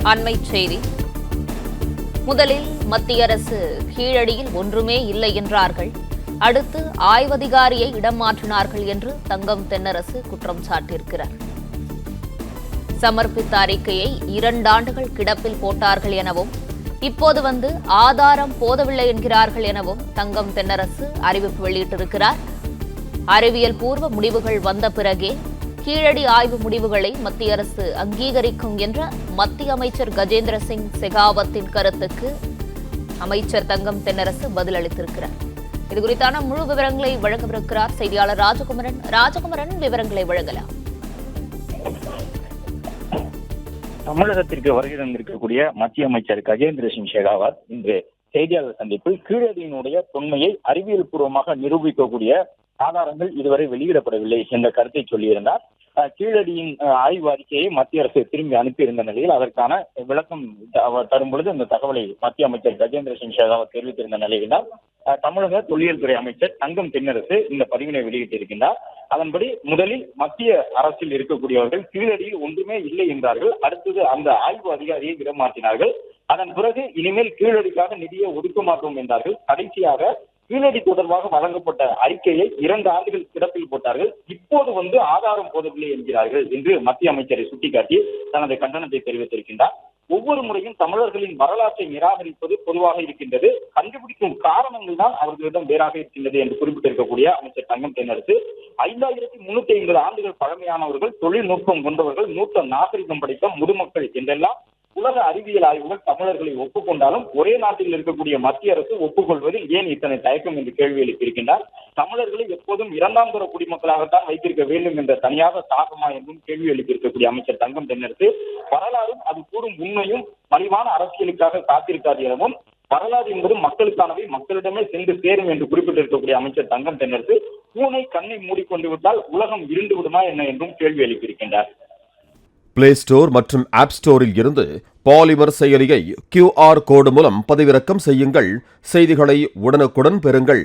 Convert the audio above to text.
அண்மைச் செய்தி. முதலில் மத்திய அரசு கீழடியில் ஒன்றுமே இல்லை என்றார்கள். அடுத்து ஆய்வதிகாரியை இடம் மாற்றினார்கள் என்று தங்கம் தென்னரசு குற்றம் சாட்டியிருக்கிறார். சமர்ப்பித்த அறிக்கையை 2 ஆண்டுகள் கிடப்பில் போட்டார்கள் எனவும், இப்போது வந்து ஆதாரம் போதவில்லை என்கிறார்கள் எனவும் தங்கம் தென்னரசு அறிவிப்பு வெளியிட்டிருக்கிறார். அறிவியல் பூர்வ முடிவுகள் வந்த பிறகே கீழடி ஆய்வு முடிவுகளை மத்திய அரசு அங்கீகரிக்கும் என்ற மத்திய அமைச்சர் கஜேந்திர சிங் செகாவத்தின் கருத்துக்கு அமைச்சர் தங்கம் தென்னரசு பதிலளித்திருக்கிறார். இதுகுறித்தான முழு விவரங்களை வழங்கவிருக்கிறார் செய்தியாளர் ராஜகுமரன். ராஜகுமரன், விவரங்களை வழங்கலாம். தமிழகத்திற்கு வருகை தந்திருக்கக்கூடிய மத்திய அமைச்சர் கஜேந்திர சிங் ஷெகாவத் இன்று செய்தியாளர் சந்திப்பில் கீழடியினுடைய தொன்மையை அறிவியல் பூர்வமாக நிரூபிக்கக்கூடிய ஆதாரங்கள் இதுவரை வெளியிடப்படவில்லை என்ற கருத்தை சொல்லியிருந்தார். கீழடியின் ஆய்வு அறிக்கையை மத்திய அரசு திரும்பி அனுப்பியிருந்த நிலையில் அதற்கான விளக்கம் தரும் பொழுது இந்த தகவலை மத்திய அமைச்சர் கஜேந்திர சிங் ஷெகாவத் தெரிவித்திருந்த நிலையில்தான் தமிழக தொல்லியல் துறை அமைச்சர் தங்கம் தென்னரசு இந்த பதிவினை வெளியிட்டிருக்கின்றார். அதன்படி முதலில் மத்திய அரசில் இருக்கக்கூடியவர்கள் கீழடியில் ஒன்றுமே இல்லை என்றார்கள். அடுத்தது அந்த ஆய்வு அதிகாரியை இடமாற்றினார்கள். அதன் பிறகு இனிமேல் கீழடிக்காக நிதியை ஒதுக்க மாட்டோம் என்றார்கள். கடைசியாக கீழடி தொடர்பாக வழங்கப்பட்ட அறிக்கையை 2 ஆண்டுகள் கிடப்பில் போட்டார்கள். இப்போது வந்து ஆதாரம் போதவில்லை என்கிறார்கள் என்று மத்திய அமைச்சரை சுட்டிக்காட்டி தனது கண்டனத்தை தெரிவித்திருக்கின்றார். ஒவ்வொரு முறையும் தமிழர்களின் வரலாற்றை நிராகரிப்பது பொதுவாக இருக்கின்றது. கண்டுபிடிக்கும் காரணங்கள் தான் அவர்களிடம் வேறாக இருக்கின்றது என்று குறிப்பிட்டிருக்கக்கூடிய அமைச்சர் தங்கம் தென்னரசு 5350 ஆண்டுகள் பழமையானவர்கள், தொழில்நுட்பம் கொண்டவர்கள், மூத்த நாகரிகம் படைத்த முதுமக்கள் என்றெல்லாம் உலக அறிவியல் ஆய்வுகள் தமிழர்களை ஒப்புக்கொண்டாலும் ஒரே நாட்டில் இருக்கக்கூடிய மத்திய அரசு ஒப்புக்கொள்வதில் ஏன் இத்தனை தயக்கம் என்று கேள்வி எழுப்பியிருக்கின்றார். தமிழர்களை எப்போதும் 2ஆம் தர குடிமக்களாகத்தான் வைத்திருக்க வேண்டும் என்ற தனியாக சாகமா என்றும் கேள்வி எழுப்பியிருக்கக்கூடிய அமைச்சர் தங்கம் தென்னரசு வரலாறும் அது கூறும் உண்மையும் மலிவான அரசியலுக்காக காத்திருக்காது எனவும், வரலாறு என்பது மக்களுக்கானவை, மக்களிடமே சென்று சேரும் என்று குறிப்பிட்டிருக்கக்கூடிய அமைச்சர் தங்கம் தென்னரசு பூனை கண்ணை மூடிக்கொண்டு விட்டால் உலகம் இருண்டு விடுமா என்ன என்றும் கேள்வி எழுப்பியிருக்கின்றார். பிளே ஸ்டோர் மற்றும் ஆப் ஸ்டோரில் இருந்து பாலிமர் செயலியை QR கோடு மூலம் பதிவிறக்கம் செய்யுங்கள். செய்திகளை உடனுக்குடன் பெறுங்கள்.